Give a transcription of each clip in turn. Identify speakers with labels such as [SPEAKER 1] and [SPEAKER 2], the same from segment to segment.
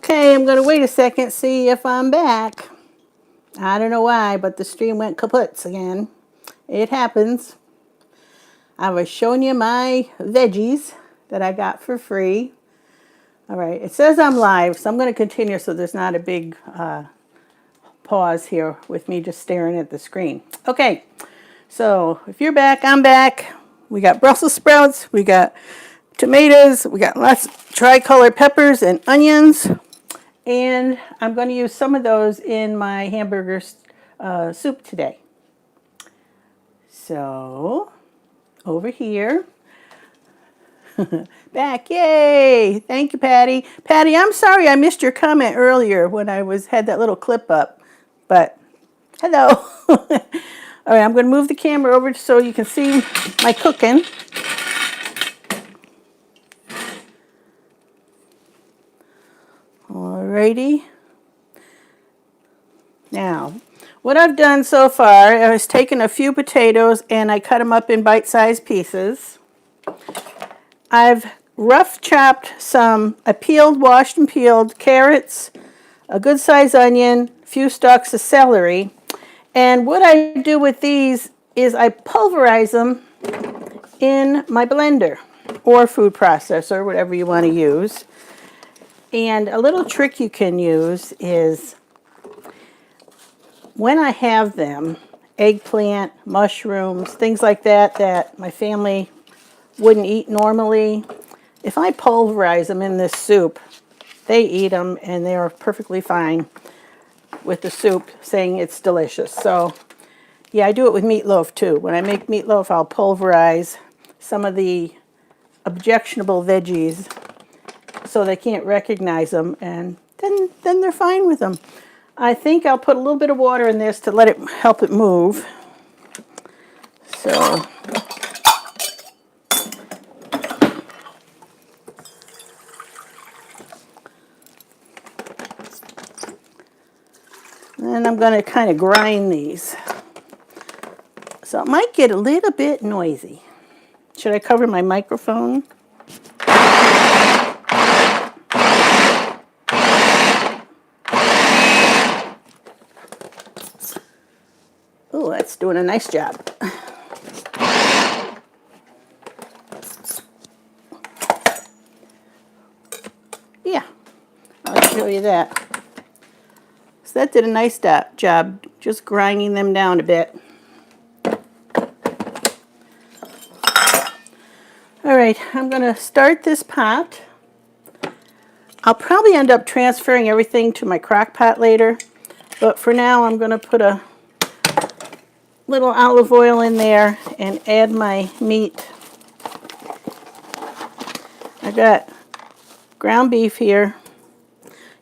[SPEAKER 1] Okay, I'm going to wait a second, see if I'm back. I don't know why, but the stream went kaput again. It happens. I was showing you my veggies that I got for free. All right, it says I'm live, so I'm going to continue so there's not a big pause here with me just staring at the screen. Okay, so if you're back, I'm back. We got Brussels sprouts, we got tomatoes, we got lots of tricolor peppers and onions. And I'm going to use some of those in my hamburger soup today. So, over here. Back, yay! Thank you, Patty. Patty, I'm sorry I missed your comment earlier when I had that little clip up. But, hello. All right, I'm going to move the camera over so you can see my cooking. Alrighty. Now, what I've done so far is taken a few potatoes and I cut them up in bite-sized pieces. I've rough chopped washed and peeled carrots, a good sized onion, a few stalks of celery. And what I do with these is I pulverize them in my blender or food processor, whatever you want to use. And a little trick you can use is when I have them, eggplant, mushrooms, things like that that my family wouldn't eat normally, if I pulverize them in this soup, they eat them and they're perfectly fine with the soup, saying it's delicious. So, yeah, I do it with meatloaf too. When I make meatloaf, I'll pulverize some of the objectionable veggies so they can't recognize them, and then they're fine with them. I think I'll put a little bit of water in this to help it move. So, then I'm going to kind of grind these. So it might get a little bit noisy. Should I cover my microphone? Oh, that's doing a nice job. Yeah, I'll show you that. So that did a nice job, just grinding them down a bit. All right, I'm going to start this pot. I'll probably end up transferring everything to my crock pot later, but for now I'm going to put a little olive oil in there and add my meat. I got ground beef here.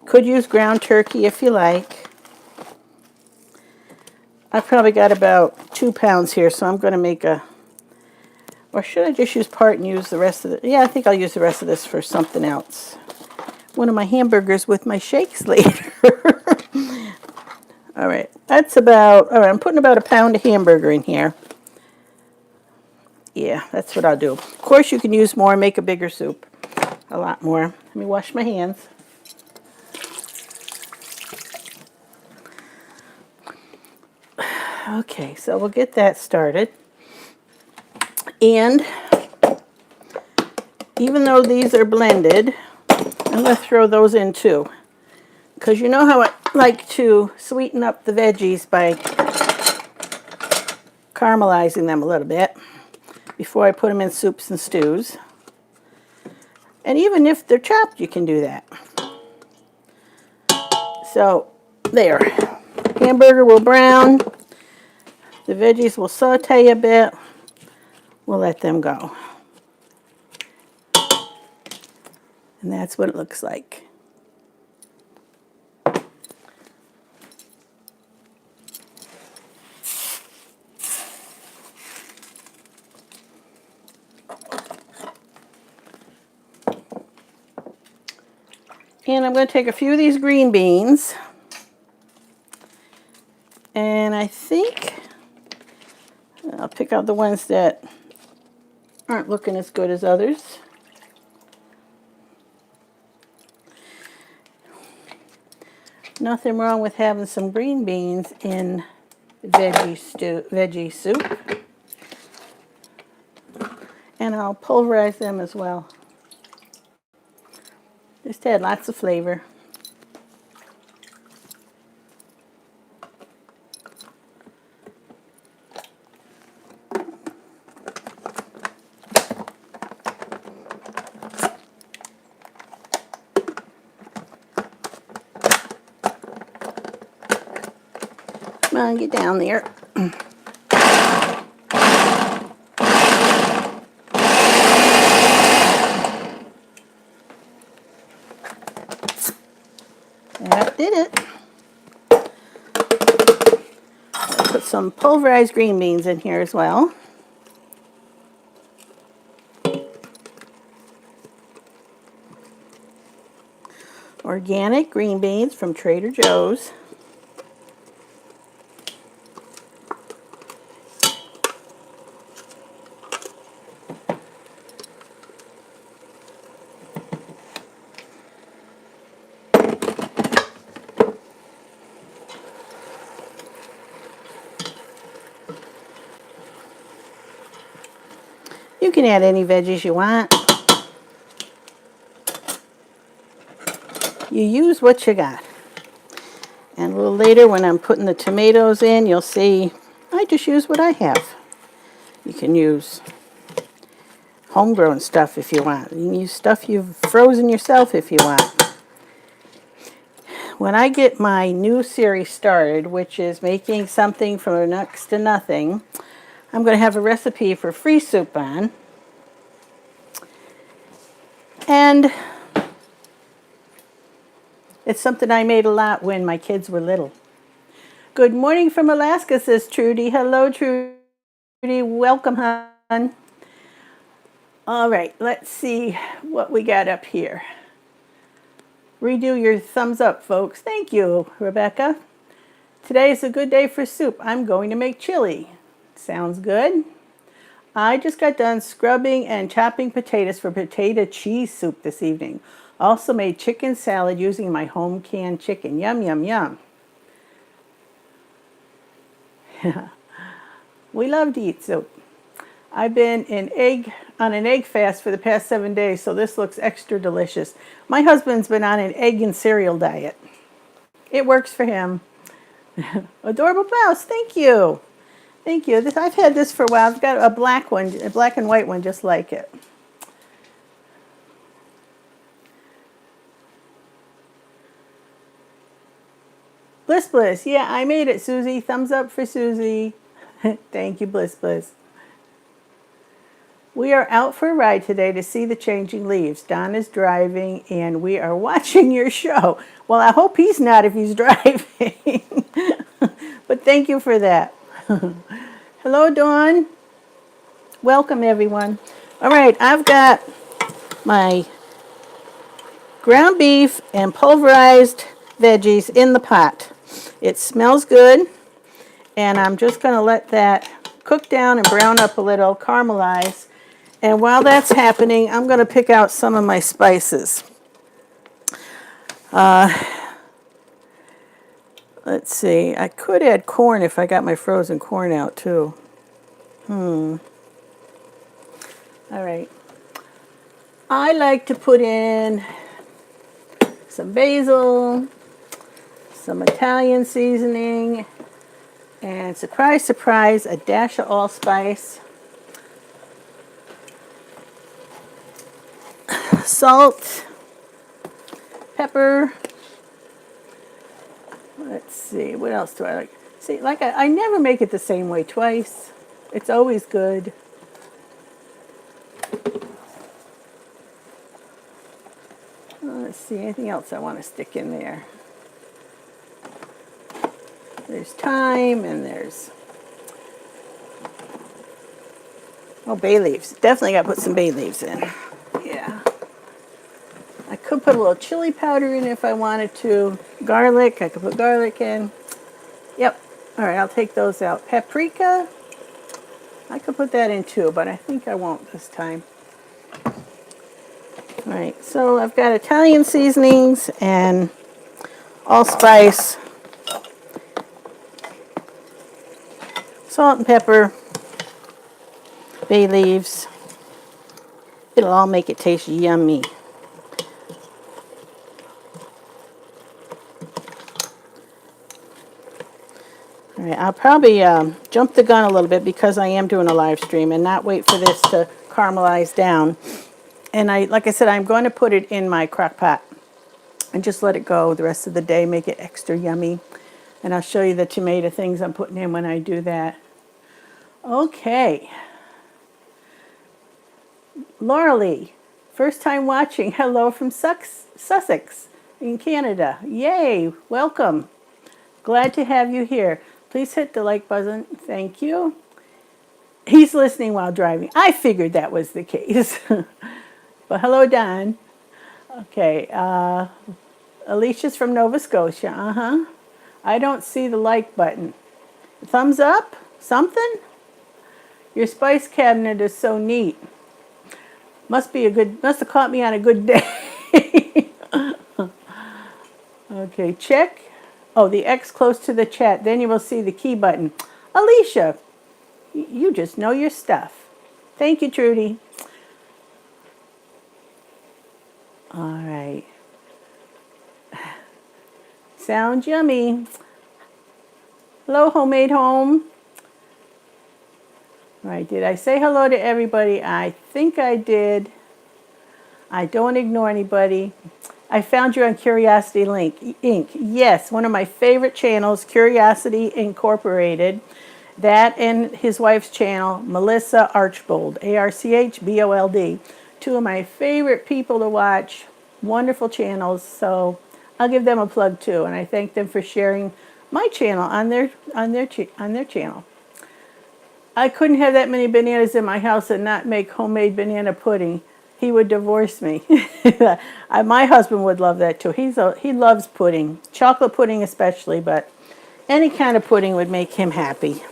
[SPEAKER 1] Could use ground turkey if you like. I've probably got about 2 pounds here, so I'm going to make or should I just use part and use the rest of it? Yeah, I think I'll use the rest of this for something else. One of my hamburgers with my shakes later. All right, I'm putting about 1 pound of hamburger in here. Yeah, that's what I'll do. Of course, you can use more, make a bigger soup. A lot more. Let me wash my hands. Okay, so we'll get that started. And even though these are blended, I'm going to throw those in too. Because you know how I like to sweeten up the veggies by caramelizing them a little bit before I put them in soups and stews. And even if they're chopped, you can do that. So, there. Hamburger will brown. The veggies will saute a bit. We'll let them go. And that's what it looks like. And I'm going to take a few of these green beans. And I think I'll pick out the ones that aren't looking as good as others. Nothing wrong with having some green beans in veggie soup. And I'll pulverize them as well. Just add lots of flavor. Come on, get down there. That did it. I'll put some pulverized green beans in here as well. Organic green beans from Trader Joe's. You can add any veggies you want. You use what you got. And a little later when I'm putting the tomatoes in, you'll see I just use what I have. You can use homegrown stuff if you want. You can use stuff you've frozen yourself if you want. When I get my new series started, which is making something from next to nothing, I'm going to have a recipe for free soup on. And it's something I made a lot when my kids were little. Good morning from Alaska, says Trudy. Hello, Trudy. Welcome, hon. All right, let's see what we got up here. Redo your thumbs up, folks. Thank you, Rebecca. Today is a good day for soup. I'm going to make chili. Sounds good. I just got done scrubbing and chopping potatoes for potato cheese soup this evening. Also made chicken salad using my home canned chicken. Yum, yum, yum. We love to eat soup. I've been on an egg fast for the past 7 days, so this looks extra delicious. My husband's been on an egg and cereal diet. It works for him. Adorable blouse, thank you. Thank you. I've had this for a while. I've got a black one, a black and white one just like it. Bliss Bliss, yeah, I made it, Susie. Thumbs up for Susie. Thank you, Bliss Bliss. We are out for a ride today to see the changing leaves. Don is driving, and we are watching your show. Well, I hope he's not if he's driving. But thank you for that. Hello, Dawn. Welcome, everyone. All right, I've got my ground beef and pulverized veggies in the pot. It smells good, and I'm just going to let that cook down and brown up a little, caramelize. And while that's happening, I'm going to pick out some of my spices. Let's see, I could add corn if I got my frozen corn out too. All right. I like to put in some basil, some Italian seasoning, and surprise, surprise, a dash of allspice. Salt, pepper. Let's see, what else do I like? See, like I never make it the same way twice. It's always good. Let's see, anything else I want to stick in there? There's thyme and there's, oh, bay leaves. Definitely got to put some bay leaves in. Yeah. I could put a little chili powder in if I wanted to. Garlic, I could put garlic in. Yep. All right, I'll take those out. Paprika, I could put that in too, but I think I won't this time. All right, so I've got Italian seasonings and allspice, salt and pepper, bay leaves. It'll all make it taste yummy. All right, I'll probably jump the gun a little bit because I am doing a live stream and not wait for this to caramelize down. And like I said, I'm going to put it in my crock pot and just let it go the rest of the day, make it extra yummy. And I'll show you the tomato things I'm putting in when I do that. Okay. Laura Lee, first time watching. Hello from Sussex in Canada. Yay, welcome. Glad to have you here. Please hit the like button. Thank you. He's listening while driving. I figured that was the case. But hello, Don. Okay. Alicia's from Nova Scotia. I don't see the like button. Thumbs up? Something? Your spice cabinet is so neat. Must have caught me on a good day. Okay, check. Oh, the X close to the chat. Then you will see the key button. Alicia, you just know your stuff. Thank you, Trudy. All right. Sounds yummy. Hello, Homemade Home. All right, did I say hello to everybody? I think I did. I don't ignore anybody. I found you on Curiosity Inc. Yes, one of my favorite channels, Curiosity Incorporated. That and his wife's channel, Melissa Archbold, Archbold. Two of my favorite people to watch. Wonderful channels, so I'll give them a plug too. And I thank them for sharing my channel on their channel. I couldn't have that many bananas in my house and not make homemade banana pudding. He would divorce me. My husband would love that too. He loves pudding, chocolate pudding especially, but any kind of pudding would make him happy.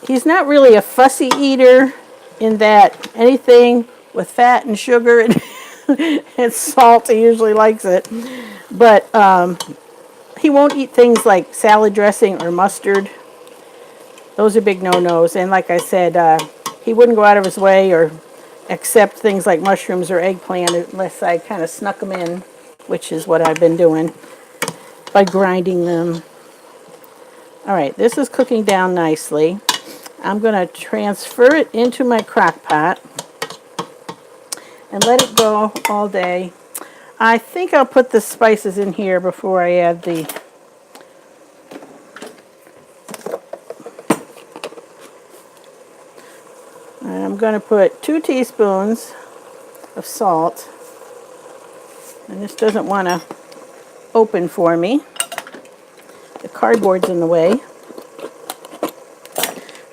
[SPEAKER 1] He's not really a fussy eater in that anything with fat and sugar and salt, he usually likes it. But he won't eat things like salad dressing or mustard. Those are big no-nos. And like I said, he wouldn't go out of his way or accept things like mushrooms or eggplant unless I kind of snuck them in, which is what I've been doing by grinding them. All right, this is cooking down nicely. I'm going to transfer it into my crock pot and let it go all day. I think I'll put the spices in here before I add the I'm going to put 2 teaspoons of salt, and this doesn't want to open for me. The cardboard's in the way.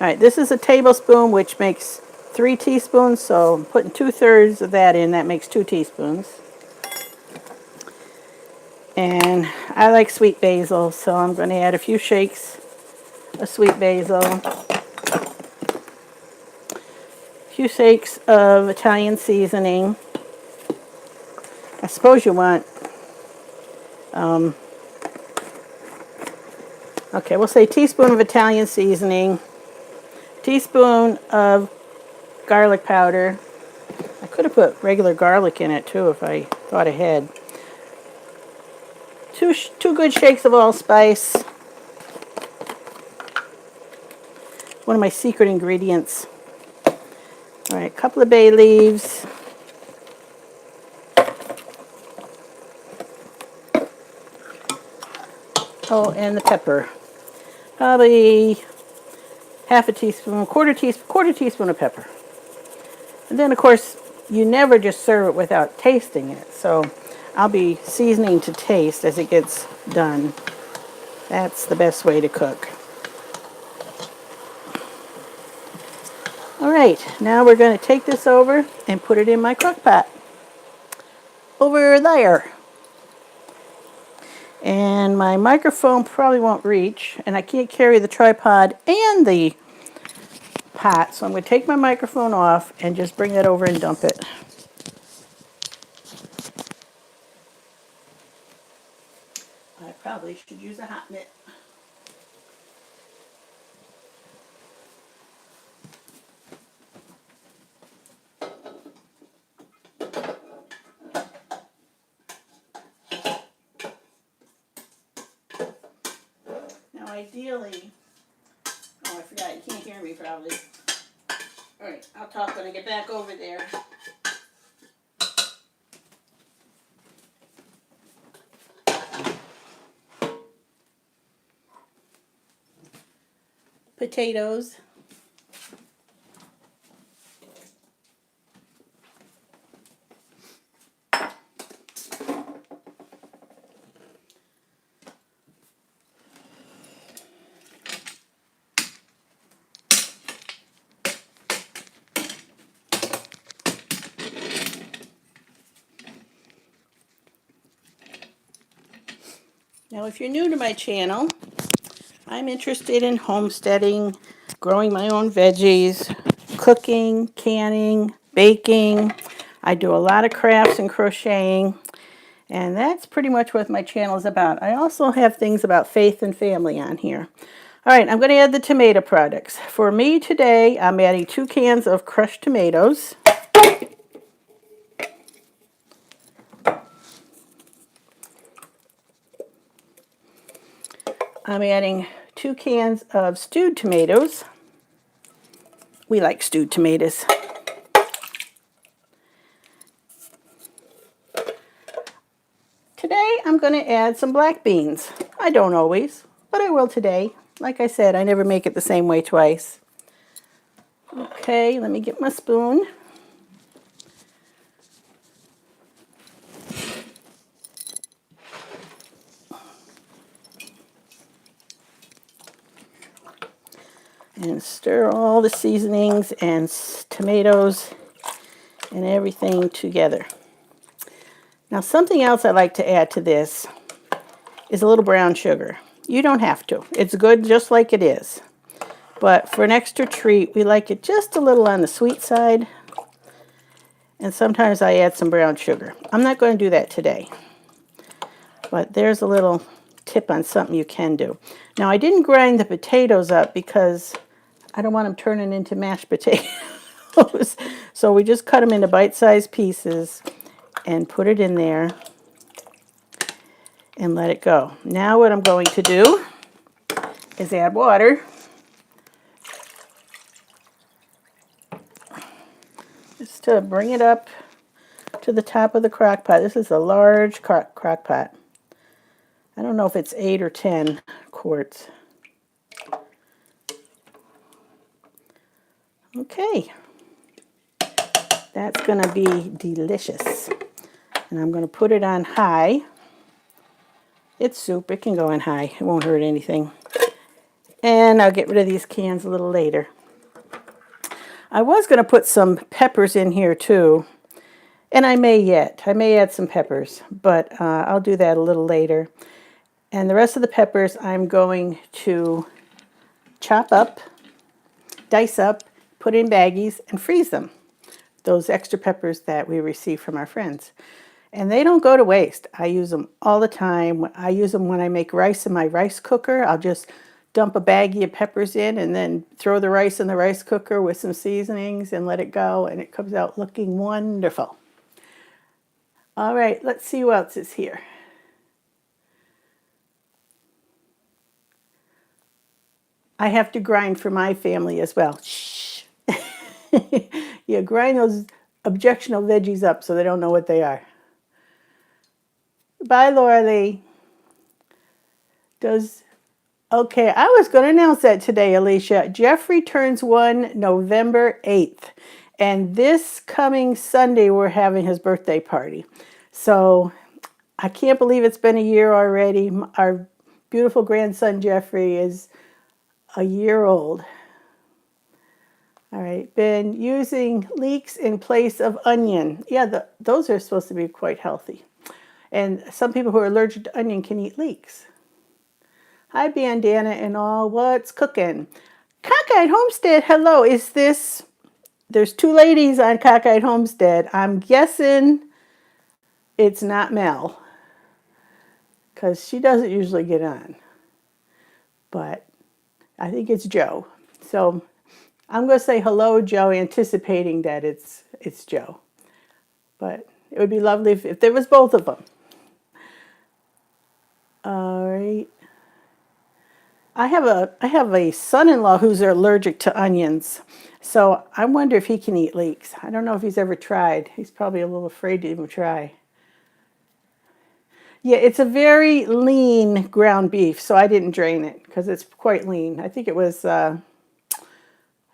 [SPEAKER 1] All right, this is a tablespoon, which makes 3 teaspoons, so I'm putting 2/3 of that in. That makes 2 teaspoons. And I like sweet basil, so I'm going to add a few shakes of sweet basil. Few shakes of Italian seasoning. I suppose you want, okay, we'll say a teaspoon of Italian seasoning, teaspoon of garlic powder. I could have put regular garlic in it too if I thought ahead. Two good shakes of allspice. One of my secret ingredients. All right, a couple of bay leaves. Oh, and the pepper. Probably half a teaspoon, quarter teaspoon of pepper. And then, of course, you never just serve it without tasting it. So I'll be seasoning to taste as it gets done. That's the best way to cook. All right, now we're going to take this over and put it in my crock pot. Over there. And my microphone probably won't reach, and I can't carry the tripod and the pot, so I'm going to take my microphone off and just bring that over and dump it. I probably should use a hot mitt. Now ideally, oh I forgot, you can't hear me probably. Alright, I'll talk when I get back over there. Potatoes. Now if you're new to my channel, I'm interested in homesteading, growing my own veggies, cooking, canning, baking. I do a lot of crafts and crocheting, and that's pretty much what my channel is about. I also have things about faith and family on here. All right, I'm going to add the tomato products. For me today, I'm adding 2 cans of crushed tomatoes. I'm adding 2 cans of stewed tomatoes. We like stewed tomatoes. Today I'm going to add some black beans. I don't always, but I will today. Like I said, I never make it the same way twice. Okay, let me get my spoon. And stir all the seasonings and tomatoes and everything together. Now something else I like to add to this is a little brown sugar. You don't have to. It's good just like it is. But for an extra treat, we like it just a little on the sweet side. And sometimes I add some brown sugar. I'm not going to do that today. But there's a little tip on something you can do. Now I didn't grind the potatoes up because I don't want them turning into mashed potatoes. So we just cut them into bite-sized pieces and put it in there and let it go. Now what I'm going to do is add water. Just to bring it up to the top of the crock pot. This is a large crock pot. I don't know if it's 8 or 10 quarts. Okay. That's going to be delicious. And I'm going to put it on high. It's soup. It can go on high. It won't hurt anything. And I'll get rid of these cans a little later. I was going to put some peppers in here too. And I may yet. I may add some peppers. But I'll do that a little later. And the rest of the peppers I'm going to chop up, dice up, put in baggies, and freeze them. Those extra peppers that we receive from our friends. And they don't go to waste. I use them all the time. I use them when I make rice in my rice cooker. I'll just dump a baggie of peppers in and then throw the rice in the rice cooker with some seasonings and let it go. And it comes out looking wonderful. All right, let's see who else is here. I have to grind for my family as well. Shh. You grind those objectionable veggies up so they don't know what they are. Bye, Laura Lee. Okay, I was going to announce that today, Alicia. Jeffrey turns 1 November 8th. And this coming Sunday, we're having his birthday party. So I can't believe it's been a year already. Our beautiful grandson, Jeffrey, is a year old. All right, been using leeks in place of onion. Yeah, those are supposed to be quite healthy. And some people who are allergic to onion can eat leeks. Hi, Bandana and all. What's cooking? Cockeyed Homestead, hello. Is this... There's 2 ladies on Cockeyed Homestead. I'm guessing it's not Mel. because she doesn't usually get on. But I think it's Joe. So I'm going to say hello, Joe, anticipating that it's Joe. But it would be lovely if there was both of them. All right. I have a son-in-law who's allergic to onions. So I wonder if he can eat leeks. I don't know if he's ever tried. He's probably a little afraid to even try. Yeah, it's a very lean ground beef, so I didn't drain it because it's quite lean. I think it wasn't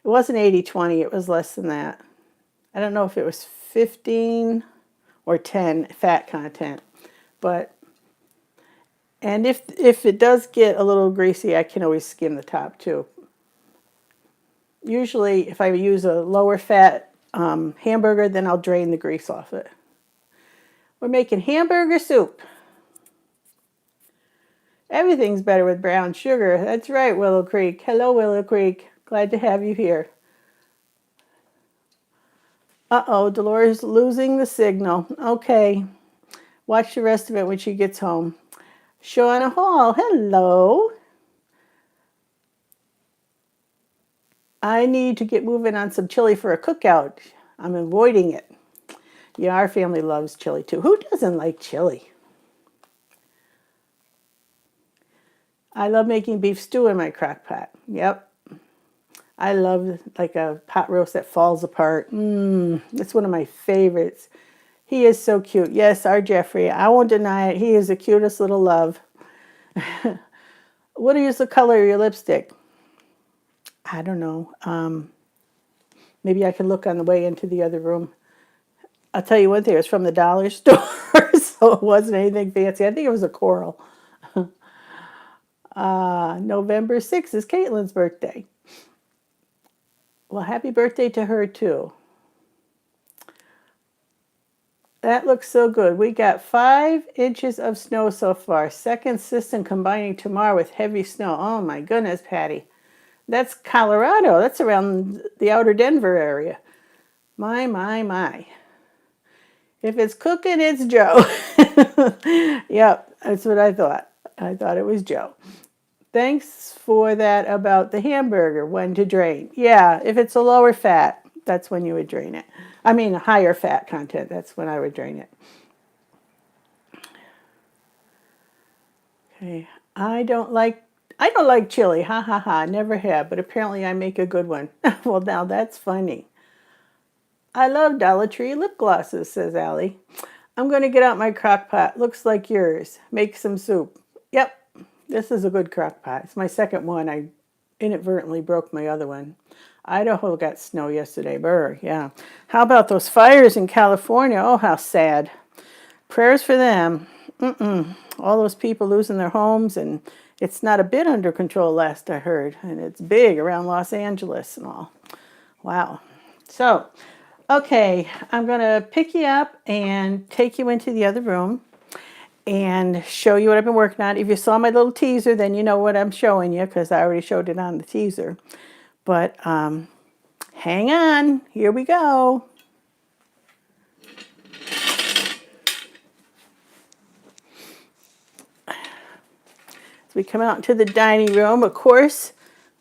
[SPEAKER 1] 80/20, it was less than that. I don't know if it was 15 or 10 fat content. But and if it does get a little greasy, I can always skim the top too. Usually if I use a lower fat hamburger, then I'll drain the grease off it. We're making hamburger soup. Everything's better with brown sugar. That's right, Willow Creek. Hello, Willow Creek. Glad to have you here. Uh-oh, Dolores losing the signal. Okay. Watch the rest of it when she gets home. Shauna Hall, hello. I need to get moving on some chili for a cookout. I'm avoiding it. Yeah, our family loves chili too. Who doesn't like chili? I love making beef stew in my crock pot. Yep. I love like a pot roast that falls apart. It's one of my favorites. He is so cute. Yes, our Jeffrey. I won't deny it. He is the cutest little love. What is the color of your lipstick? I don't know. Maybe I can look on the way into the other room. I'll tell you one thing. It was from the dollar store, so it wasn't anything fancy. I think it was a coral. November 6th is Caitlin's birthday. Well, happy birthday to her, too. That looks so good. We got 5 inches of snow so far. Second system combining tomorrow with heavy snow. Oh, my goodness, Patty. That's Colorado. That's around the outer Denver area. My, my, my. If it's cooking, it's Joe. Yep, that's what I thought. I thought it was Joe. Thanks for that about the hamburger, when to drain. Yeah, if it's a lower fat, that's when you would drain it. I mean, a higher fat content, that's when I would drain it. Okay, I don't like chili, ha ha ha, never have, but apparently I make a good one. Well, now that's funny. I love Dollar Tree lip glosses, says Allie. I'm going to get out my crock pot. Looks like yours. Make some soup. Yep. This is a good crock pot. It's my second one. I inadvertently broke my other one. Idaho got snow yesterday. Brr, yeah. How about those fires in California? Oh, how sad. Prayers for them. All those people losing their homes, and it's not a bit under control, last I heard. And it's big around Los Angeles and all. Wow. So, okay, I'm going to pick you up and take you into the other room and show you what I've been working on. If you saw my little teaser, then you know what I'm showing you because I already showed it on the teaser. But hang on. Here we go. As we come out into the dining room, of course,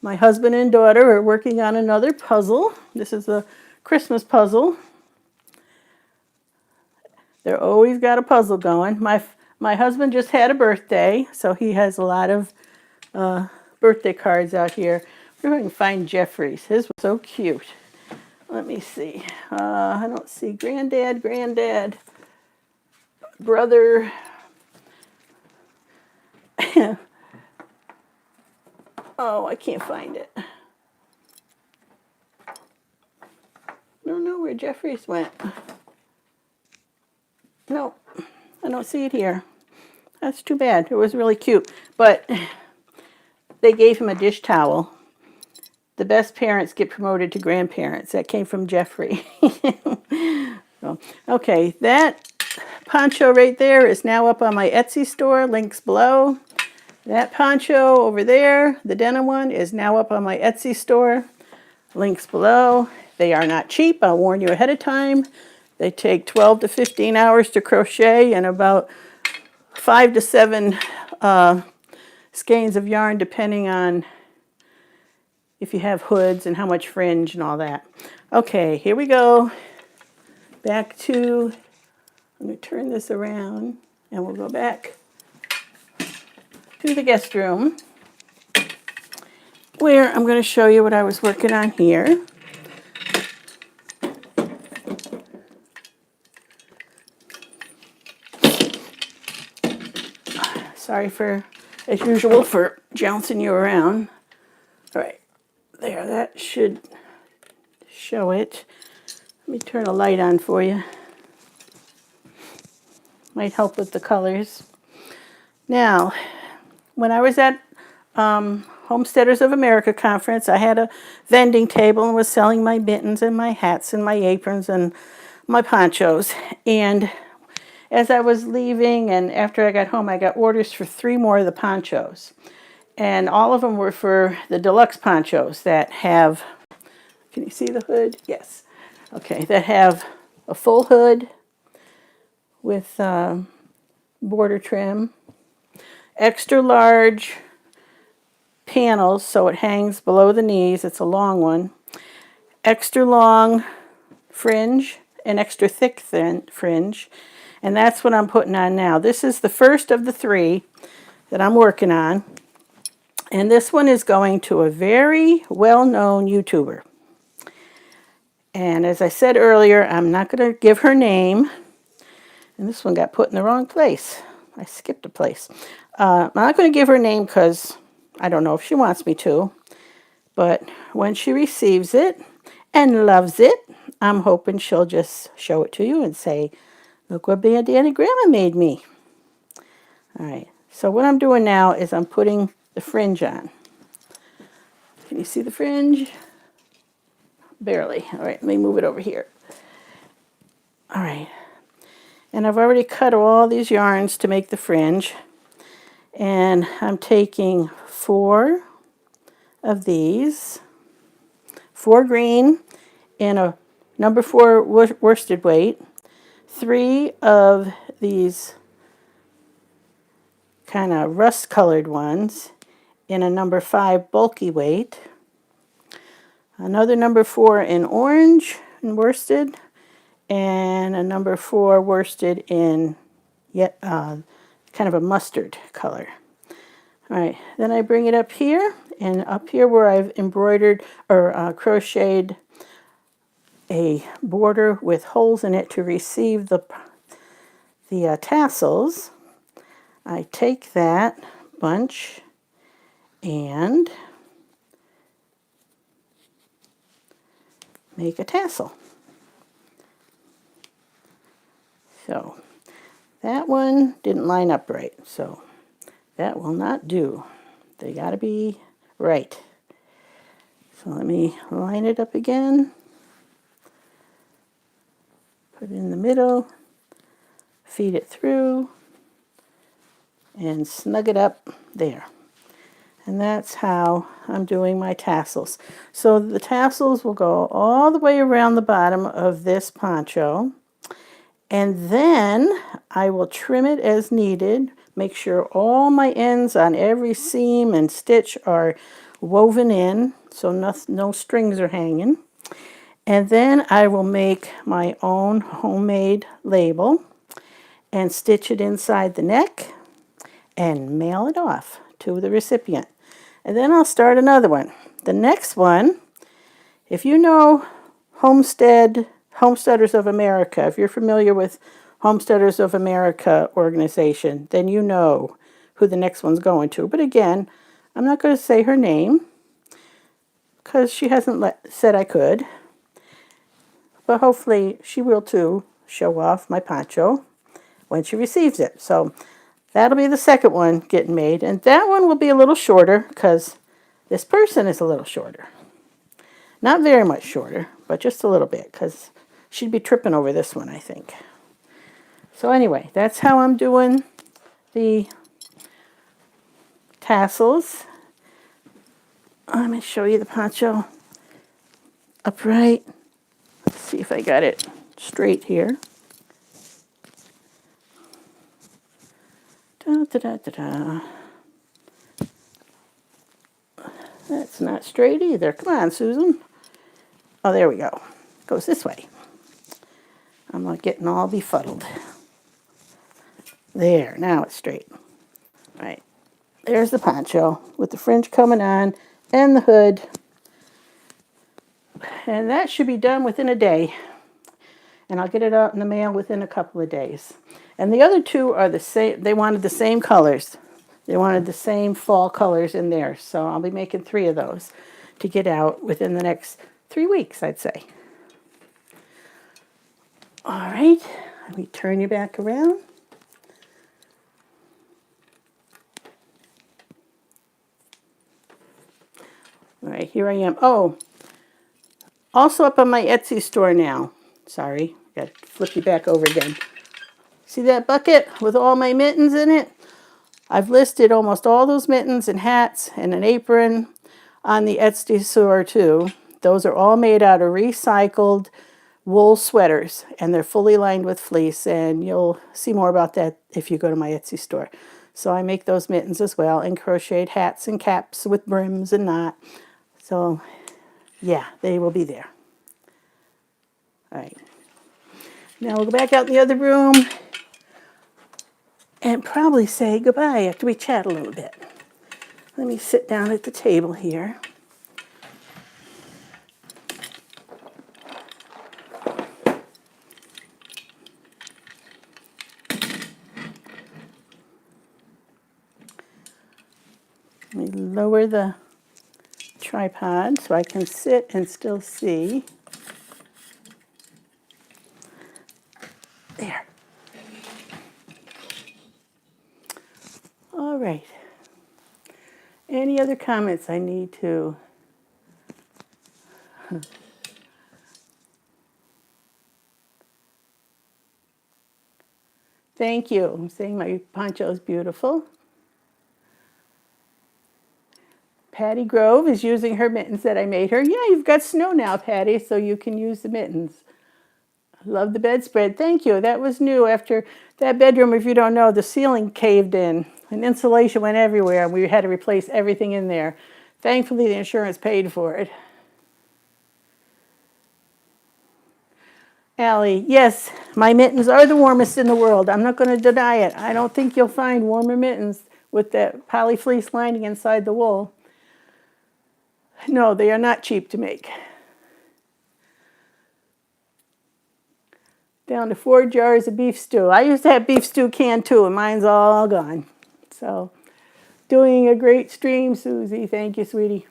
[SPEAKER 1] my husband and daughter are working on another puzzle. This is a Christmas puzzle. They're always got a puzzle going. My husband just had a birthday, so he has a lot of birthday cards out here. We're going to find Jeffrey's. His was so cute. Let me see. I don't see granddad, brother. Oh, I can't find it. I don't know where Jeffrey's went. No, I don't see it here. That's too bad. It was really cute. But they gave him a dish towel. The best parents get promoted to grandparents. That came from Jeffrey. So, okay, that poncho right there is now up on my Etsy store. Links below. That poncho over there, the denim one, is now up on my Etsy store. Links below. They are not cheap. I'll warn you ahead of time. They take 12 to 15 hours to crochet and about 5 to 7 skeins of yarn, depending on if you have hoods and how much fringe and all that. Okay, here we go. Back to, I'm going to turn this around and we'll go back to the guest room where I'm going to show you what I was working on here. Sorry for, as usual, for jouncing you around. All right, there, that should show it. Let me turn a light on for you. Might help with the colors. Now, when I was at Homesteaders of America conference, I had a vending table and was selling my mittens and my hats and my aprons and my ponchos. And as I was leaving and after I got home, I got orders for 3 more of the ponchos. And all of them were for the deluxe ponchos that have, can you see the hood? Yes. Okay, that have a full hood with border trim, extra large panels so it hangs below the knees. It's a long one. Extra long fringe and extra thick thin fringe. And that's what I'm putting on now. This is the first of the 3 that I'm working on. And this one is going to a very well-known YouTuber. And as I said earlier, I'm not going to give her name. And this one got put in the wrong place. I skipped a place. I'm not going to give her name because I don't know if she wants me to. But when she receives it and loves it, I'm hoping she'll just show it to you and say, look what Bandana Gramma made me. All right, so what I'm doing now is I'm putting the fringe on. Can you see the fringe? Barely. All right, let me move it over here. All right, and I've already cut all these yarns to make the fringe. And I'm taking 4 of these, 4 green in a number 4 worsted weight, 3 of these kind of rust colored ones in a number 5 bulky weight, another number 4 in orange and worsted, and a number 4 worsted in yet kind of a mustard color. All right, then I bring it up here, and up here where I've embroidered or crocheted a border with holes in it to receive the tassels, I take that bunch and make a tassel. So that one didn't line up right, so that will not do. They got to be right. So let me line it up again. Put it in the middle, feed it through, and snug it up there. And that's how I'm doing my tassels. So the tassels will go all the way around the bottom of this poncho. And then I will trim it as needed. Make sure all my ends on every seam and stitch are woven in, so no strings are hanging. And then I will make my own homemade label and stitch it inside the neck and mail it off to the recipient. And then I'll start another one. The next one, if you know Homesteaders of America, if you're familiar with Homesteaders of America organization, then you know who the next one's going to. But again, I'm not going to say her name because she hasn't said I could. But hopefully she will too show off my poncho when she receives it. So that'll be the second one getting made. And that one will be a little shorter because this person is a little shorter. Not very much shorter, but just a little bit because she'd be tripping over this one, I think. So anyway, that's how I'm doing the tassels. Let me show you the poncho upright. Let's see if I got it straight here. Da, da, da, da, da. That's not straight either. Come on, Susan. Oh, there we go. Goes this way. I'm not getting all befuddled. There, now it's straight. All right, there's the poncho with the fringe coming on and the hood. And that should be done within a day. And I'll get it out in the mail within a couple of days. And the other two are the same. They wanted the same colors. They wanted the same fall colors in there. So I'll be making 3 of those to get out within the next 3 weeks, I'd say. All right, let me turn you back around. All right, here I am. Oh, also up on my Etsy store now. Sorry, got to flip you back over again. See that bucket with all my mittens in it? I've listed almost all those mittens and hats and an apron on the Etsy store too. Those are all made out of recycled wool sweaters, and they're fully lined with fleece, and you'll see more about that if you go to my Etsy store. So I make those mittens as well, and crocheted hats and caps with brims and knot. So yeah, they will be there. All right. Now we'll go back out in the other room and probably say goodbye after we chat a little bit. Let me sit down at the table here. Let me lower the tripod so I can sit and still see. There. All right. Any other comments I need to? Thank you. I'm saying my poncho is beautiful. Patty Grove is using her mittens that I made her. Yeah, you've got snow now, Patty, so you can use the mittens. Love the bedspread. Thank you. That was new after that bedroom. If you don't know, the ceiling caved in and insulation went everywhere, and we had to replace everything in there. Thankfully, the insurance paid for it. Allie, yes, my mittens are the warmest in the world. I'm not going to deny it. I don't think you'll find warmer mittens with that poly fleece lining inside the wool. No, they are not cheap to make. Down to 4 jars of beef stew. I used to have beef stew canned too, and mine's all gone. So, doing a great stream, Susie. Thank you, sweetie.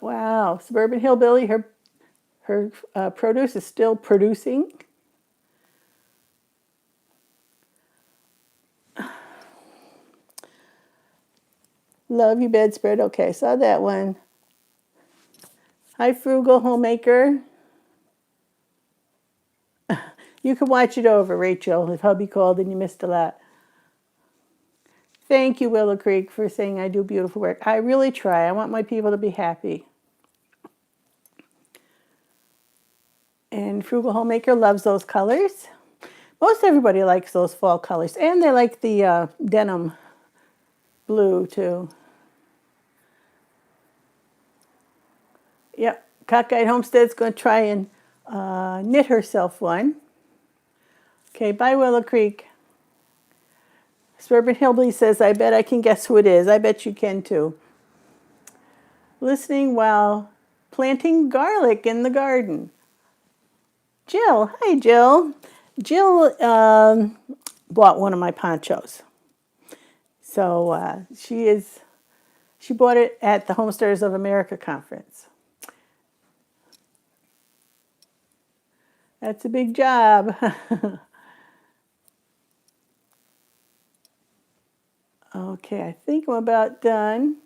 [SPEAKER 1] Wow, Suburban Hillbilly, her produce is still producing. Love you, bedspread. Okay, saw that one. Hi, Frugal Homemaker. You can watch it over, Rachel, if hubby called and you missed a lot. Thank you, Willow Creek, for saying I do beautiful work. I really try. I want my people to be happy. And Frugal Homemaker loves those colors. Most everybody likes those fall colors. And they like the denim blue, too. Yep, Cockeyed Homestead's going to try and knit herself one. Okay, bye, Willow Creek. Suburban Hillbilly says, I bet I can guess who it is. I bet you can, too. Listening while planting garlic in the garden. Jill. Hi, Jill. Jill bought one of my ponchos. So she bought it at the Homesteaders of America conference. That's a big job. Okay, I think I'm about done.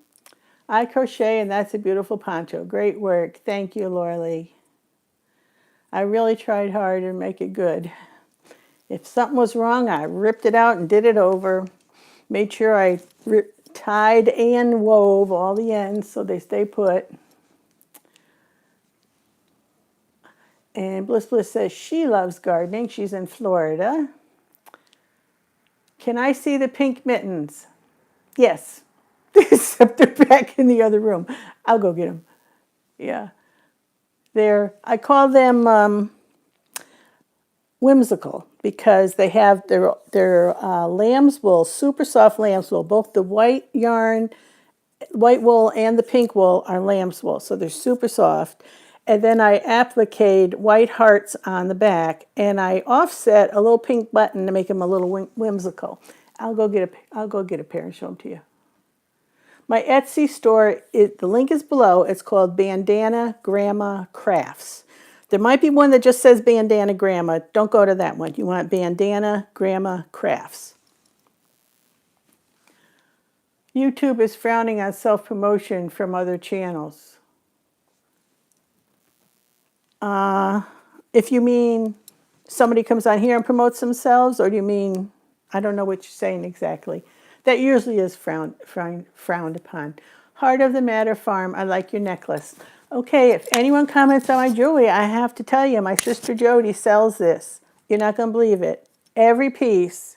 [SPEAKER 1] I crochet, and that's a beautiful poncho. Great work. Thank you, Laura Lee. I really tried hard to make it good. If something was wrong, I ripped it out and did it over. Made sure I tied and wove all the ends so they stay put. And Bliss Bliss says she loves gardening. She's in Florida. Can I see the pink mittens? Yes. Except they're back in the other room. I'll go get them. Yeah. I call them whimsical because they have their lamb's wool, super soft lamb's wool. Both the white wool and the pink wool are lamb's wool, so they're super soft. And then I appliqued white hearts on the back, and I offset a little pink button to make them a little whimsical. I'll go get a pair and show them to you. My Etsy store, the link is below. It's called Bandana Gramma Crafts. There might be one that just says Bandana Gramma. Don't go to that one. You want Bandana Gramma Crafts. YouTube is frowning on self-promotion from other channels. If you mean somebody comes on here and promotes themselves, or do you mean, I don't know what you're saying exactly. That usually is frowned upon. Heart of the Matter Farm, I like your necklace. Okay, if anyone comments on my jewelry, I have to tell you, my sister Jody sells this. You're not going to believe it. Every piece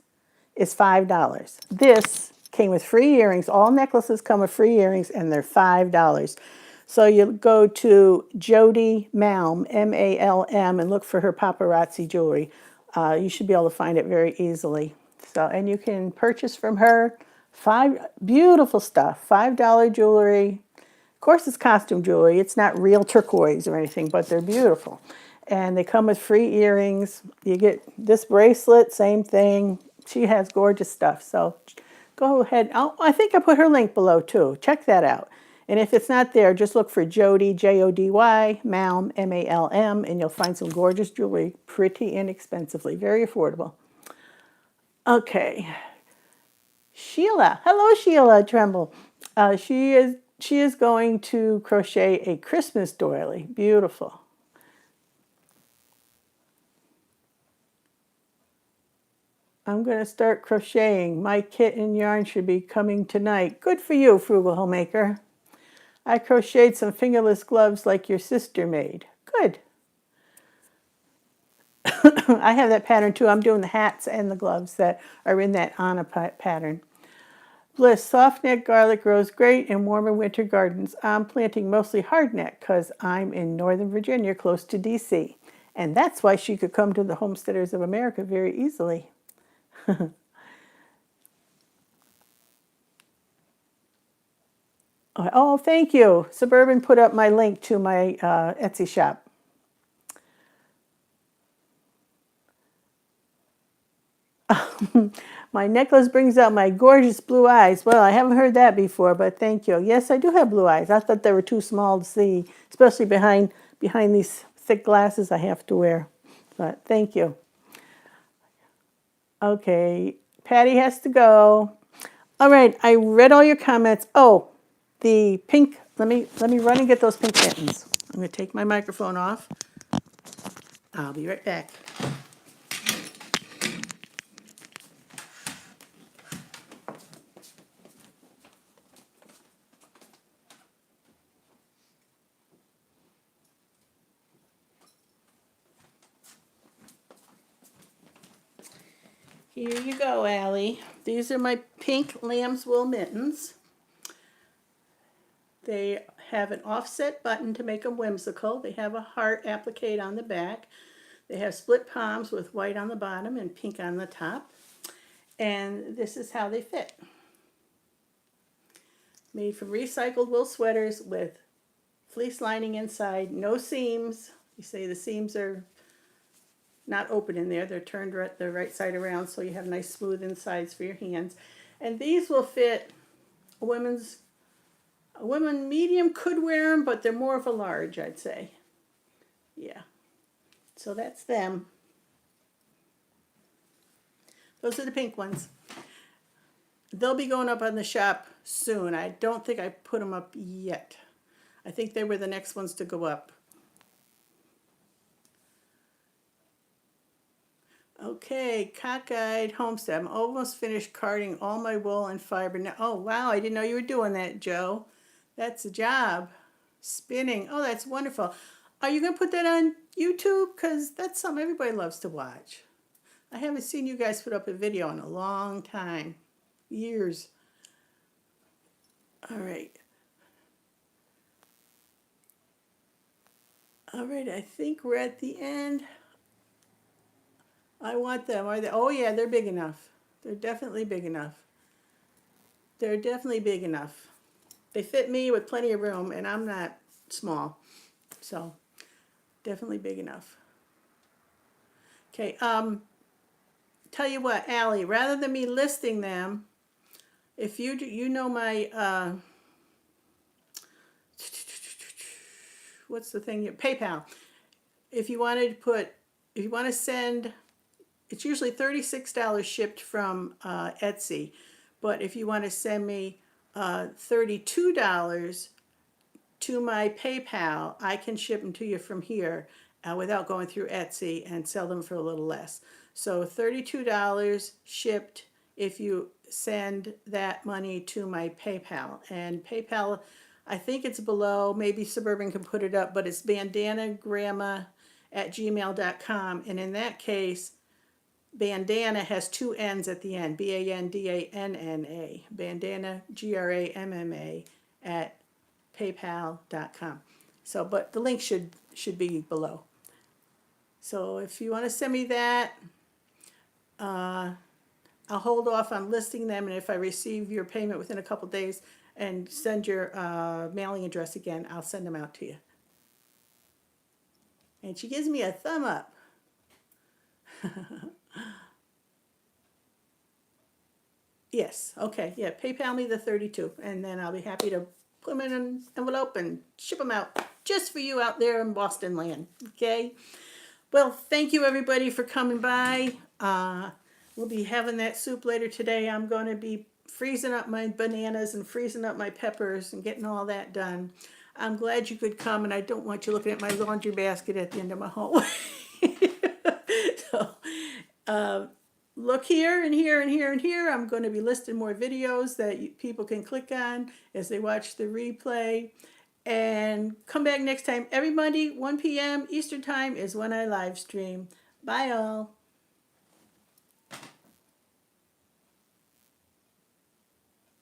[SPEAKER 1] is $5. This came with free earrings. All necklaces come with free earrings, and they're $5. So you go to Jody Malm, M-A-L-M, and look for her paparazzi jewelry. You should be able to find it very easily. So, and you can purchase from her beautiful stuff, $5 jewelry. Of course, it's costume jewelry. It's not real turquoise or anything, but they're beautiful. And they come with free earrings. You get this bracelet, same thing. She has gorgeous stuff. So go ahead. I think I put her link below too. Check that out. And if it's not there, just look for Jody, J-O-D-Y, Malm, M-A-L-M, and you'll find some gorgeous jewelry pretty inexpensively. Very affordable. Okay. Sheila. Hello, Sheila Tremble. She is going to crochet a Christmas doily. Beautiful. I'm going to start crocheting. My kit and yarn should be coming tonight. Good for you, Frugal Homemaker. I crocheted some fingerless gloves like your sister made. Good. I have that pattern too. I'm doing the hats and the gloves that are in that Anna pattern. Bliss, soft neck garlic grows great in warmer winter gardens. I'm planting mostly hard neck because I'm in Northern Virginia, close to DC. And that's why she could come to the Homesteaders of America very easily. Oh, thank you. Suburban put up my link to my Etsy shop. My necklace brings out my gorgeous blue eyes. Well, I haven't heard that before, but thank you. Yes, I do have blue eyes. I thought they were too small to see, especially behind these thick glasses I have to wear. But thank you. Okay, Patty has to go. All right, I read all your comments. Oh, the pink. Let me run and get those pink mittens. I'm going to take my microphone off. I'll be right back. Here you go, Allie. These are my pink lamb's wool mittens. They have an offset button to make them whimsical. They have a heart applique on the back. They have split palms with white on the bottom and pink on the top. And this is how they fit. Made from recycled wool sweaters with fleece lining inside, no seams. You say the seams are not open in there. They're turned the right side around so you have nice smooth insides for your hands. And these will fit a woman medium could wear them, but they're more of a large, I'd say. Yeah. So that's them. Those are the pink ones. They'll be going up on the shop soon. I don't think I put them up yet. I think they were the next ones to go up. Okay, Cockeyed Homestead. I'm almost finished carding all my wool and fiber now. Oh, wow, I didn't know you were doing that, Joe. That's a job. Spinning. Oh, that's wonderful. Are you going to put that on YouTube, because that's something everybody loves to watch. I haven't seen you guys put up a video in a long time. Years. All right. All right, I think we're at the end. I want them. Are they? Oh yeah, they're big enough. They're definitely big enough. They're definitely big enough. They fit me with plenty of room, and I'm not small. So, definitely big enough. Okay, tell you what, Allie, rather than me listing them, if you know my, what's the thing, your PayPal. If you wanted to put, if you want to send, it's usually $36 shipped from Etsy, but if you want to send me $32 to my PayPal, I can ship them to you from here without going through Etsy and sell them for a little less. So $32 shipped if you send that money to my PayPal. And PayPal, I think it's below, maybe Suburban can put it up, but it's bandanagramma@gmail.com. And in that case, Bandana has two N's at the end, Bandanna, Bandana, GRAMMA at paypal.com. So, but the link should be below. So if you want to send me that, I'll hold off on listing them, and if I receive your payment within a couple days and send your mailing address again, I'll send them out to you. And she gives me a thumb up. Yes, okay, yeah, PayPal me the 32, and then I'll be happy to put them in an envelope and ship them out just for you out there in Boston land, okay? Well, thank you everybody for coming by. We'll be having that soup later today. I'm going to be freezing up my bananas and freezing up my peppers and getting all that done. I'm glad you could come, and I don't want you looking at my laundry basket at the end of my hallway. So, look here and here and here and here. I'm going to be listing more videos that people can click on as they watch the replay. And come back next time. Every Monday, 1 p.m. Eastern Time is when I live stream. Bye, all.